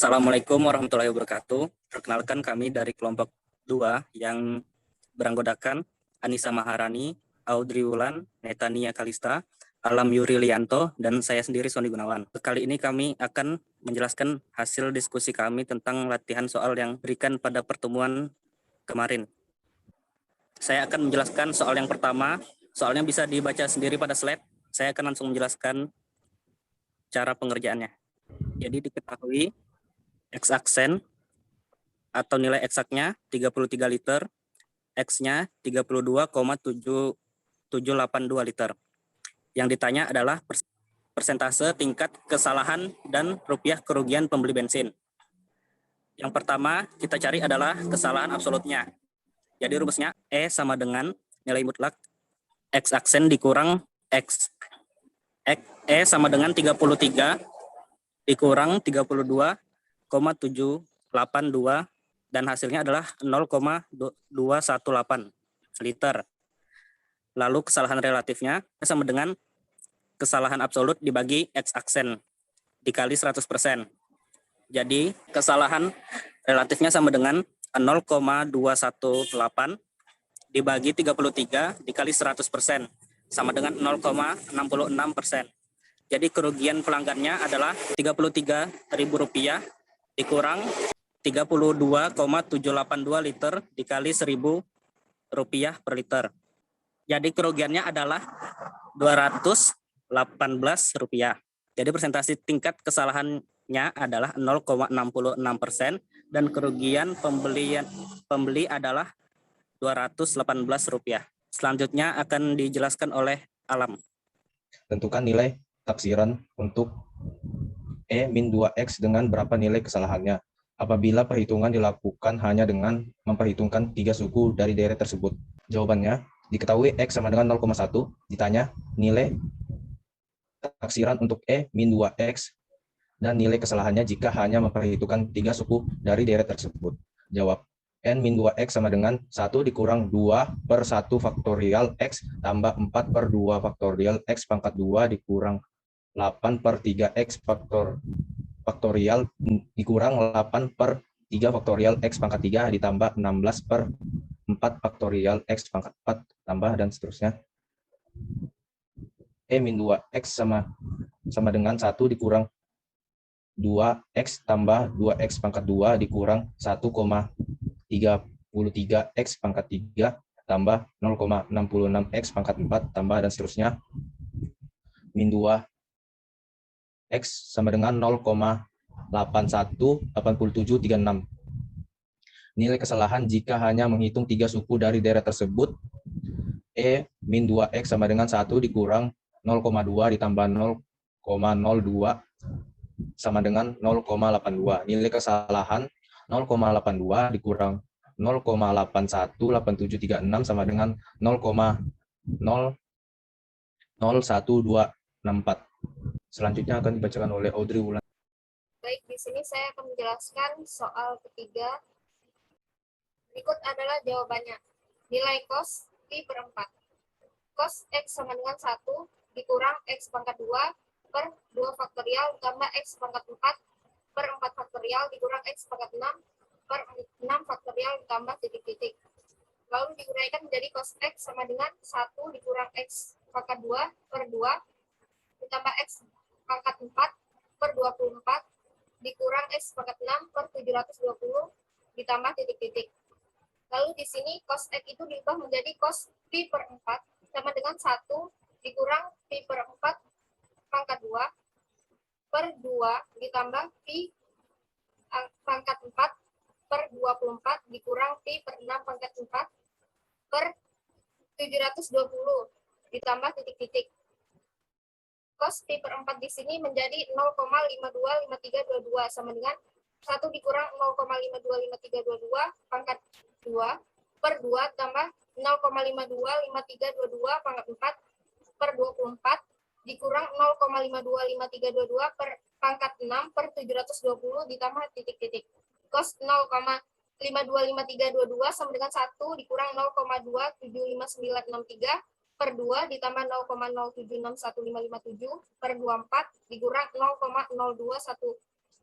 Assalamualaikum warahmatullahi wabarakatuh. Perkenalkan kami dari kelompok 2 yang beranggotakan Anissa Maharani, Audrey Wulan, Netania Kalista, Alam Yurilianto, dan saya sendiri Sony Gunawan. Kali ini kami akan menjelaskan hasil diskusi kami tentang latihan soal yang diberikan pada pertemuan kemarin. Saya akan menjelaskan soal yang pertama. Soalnya bisa dibaca sendiri pada slide. Saya akan langsung menjelaskan cara pengerjaannya. Jadi diketahui X-aksen atau nilai eksaknya 33 liter, X-nya 32,7782 liter. Yang ditanya adalah persentase tingkat kesalahan dan rupiah kerugian pembeli bensin. Yang pertama kita cari adalah kesalahan absolutnya. Jadi rumusnya E sama dengan nilai mutlak X-aksen dikurang X. E sama dengan 33 dikurang 32,782 dan hasilnya adalah 0,218 liter. Lalu kesalahan relatifnya sama dengan kesalahan absolut dibagi X-aksen dikali 100%. Jadi kesalahan relatifnya sama dengan 0,218 dibagi 33 dikali 100% sama dengan 0,66%. Jadi kerugian pelanggannya adalah Rp33.000 dikurang 32,782 liter dikali Rp1.000 per liter. Jadi kerugiannya adalah Rp218. Jadi persentase tingkat kesalahannya adalah 0,66% dan kerugian pembeli adalah Rp218. Selanjutnya akan dijelaskan oleh Alam. Tentukan nilai taksiran untuk E-2X dengan berapa nilai kesalahannya apabila perhitungan dilakukan hanya dengan memperhitungkan 3 suku dari deret tersebut. Jawabannya, diketahui X sama dengan 0,1, ditanya nilai taksiran untuk E-2X dan nilai kesalahannya jika hanya memperhitungkan 3 suku dari deret tersebut. Jawab, N-2X sama dengan 1 dikurang 2 per 1 faktorial X tambah 4 per 2 faktorial X pangkat 2 dikurang 8 per 3X faktorial dikurang 8 per 3 faktorial X pangkat 3 ditambah 16 per 4 faktorial X pangkat 4 tambah dan seterusnya. E-2X sama dengan 1 dikurang 2X tambah 2X pangkat 2 dikurang 1,33X pangkat 3 tambah 0,66X pangkat 4 tambah dan seterusnya. Min 2 X sama dengan 0,818736. Nilai kesalahan jika hanya menghitung 3 suku dari deret tersebut. E-2X sama dengan 1 dikurang 0,2 ditambah 0,02 sama dengan 0,82. Nilai kesalahan 0,82 dikurang 0,818736 sama dengan 0,001264. Selanjutnya akan dibacakan oleh Audrey Wulan. Baik, di sini saya akan menjelaskan soal ketiga. Berikut adalah jawabannya. Nilai cos pi per 4. Cos X sama dengan 1 dikurang X pangkat 2 per 2 faktorial tambah X pangkat 4 per 4 faktorial dikurang X pangkat 6 per 6 faktorial ditambah titik-titik. Lalu diuraikan menjadi cos X sama dengan 1 dikurang X pangkat 2 per 2 ditambah X pangkat 4 per 24 dikurang X pangkat 6 per 720 ditambah titik-titik. Lalu di sini cos X itu diubah menjadi cos pi per 4 sama dengan 1 dikurang pi per 4 pangkat 2 per 2 ditambah pi pangkat 4 per 24 dikurang pi per 6 pangkat 4 per 720 ditambah titik-titik. Cos pi per 4 di sini menjadi 0,525322 sama dengan 1 dikurang 0,525322 pangkat 2 per 2 tambah 0,525322 pangkat 4 per 24 dikurang 0,525322 per pangkat 6 per 720 ditambah titik-titik. Cos 0,525322 sama dengan 1 dikurang 0,27593 per 2 ditambah 0,0761557 per 24 dikurang 0,0214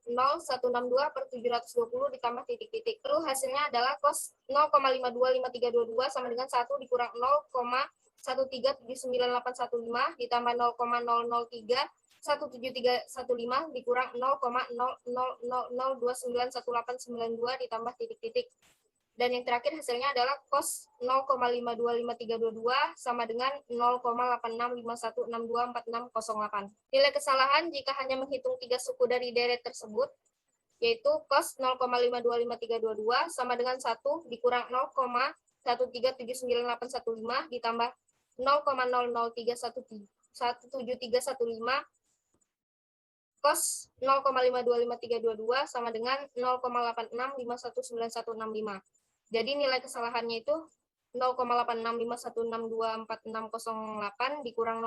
0,162/720 ditambah titik-titik. Lalu hasilnya adalah cos 0,525322 sama dengan 1 dikurang 0,137915 ditambah 0,0031715 dikurang 0,0000291892 ditambah titik-titik. Dan yang terakhir hasilnya adalah cos 0,525322 sama dengan 0,8651624608. Nilai kesalahan jika hanya menghitung 3 suku dari deret tersebut, yaitu cos 0,525322 sama dengan 1 dikurang 0,1379815 ditambah 0,00317315 cos 0,525322 sama dengan 0,86519165. Jadi nilai kesalahannya itu 0,8651624608 dikurang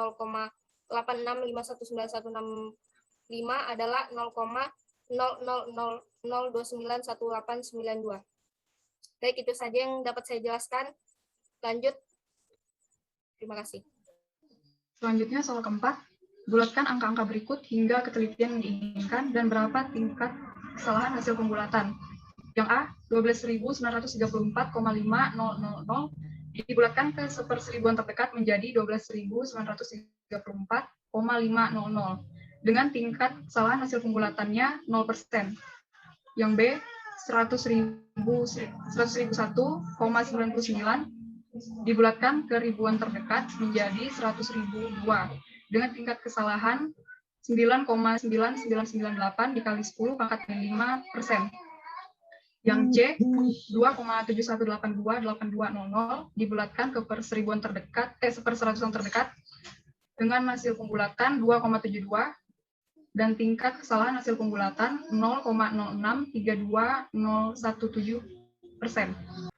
0,86519165 adalah 0,0000291892. Baik, itu saja yang dapat saya jelaskan. Lanjut. Terima kasih. Selanjutnya soal keempat, bulatkan angka-angka berikut hingga ketelitian yang diinginkan dan berapa tingkat kesalahan hasil pembulatan. Yang A, 12.934,5000 dibulatkan ke seperseribuan terdekat menjadi 12.934,500 dengan tingkat kesalahan hasil pembulatannya 0%. Yang B, 100.001,99 dibulatkan ke ribuan terdekat menjadi 100.002 dengan tingkat kesalahan 9,99998 dikali 10 pangkat 5%. Yang C, 2,71828200 dibulatkan ke seperseratusan terdekat dengan hasil pembulatan 2,72 dan tingkat kesalahan hasil pembulatan 0,0632017%.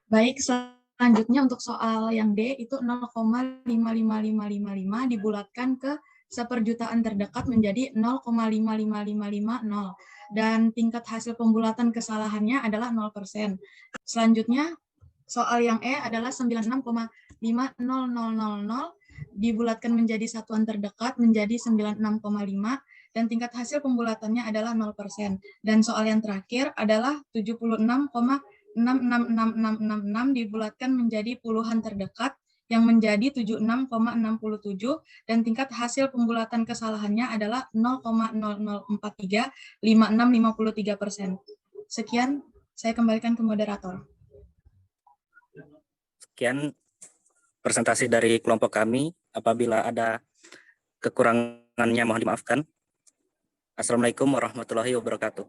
Baik, selanjutnya untuk soal yang D itu 0,55555 dibulatkan ke seperjutaan terdekat menjadi 0,55550 dan tingkat hasil pembulatan kesalahannya adalah 0%. Selanjutnya soal yang E adalah 96,50000 dibulatkan menjadi satuan terdekat menjadi 96,5 dan tingkat hasil pembulatannya adalah 0%. Dan soal yang terakhir adalah 76,666666 dibulatkan menjadi puluhan terdekat yang menjadi 76,67 dan tingkat hasil pembulatan kesalahannya adalah 0,00435653%. Sekian, saya kembalikan ke moderator. Sekian presentasi dari kelompok kami. Apabila ada kekurangannya mohon dimaafkan. Assalamualaikum warahmatullahi wabarakatuh.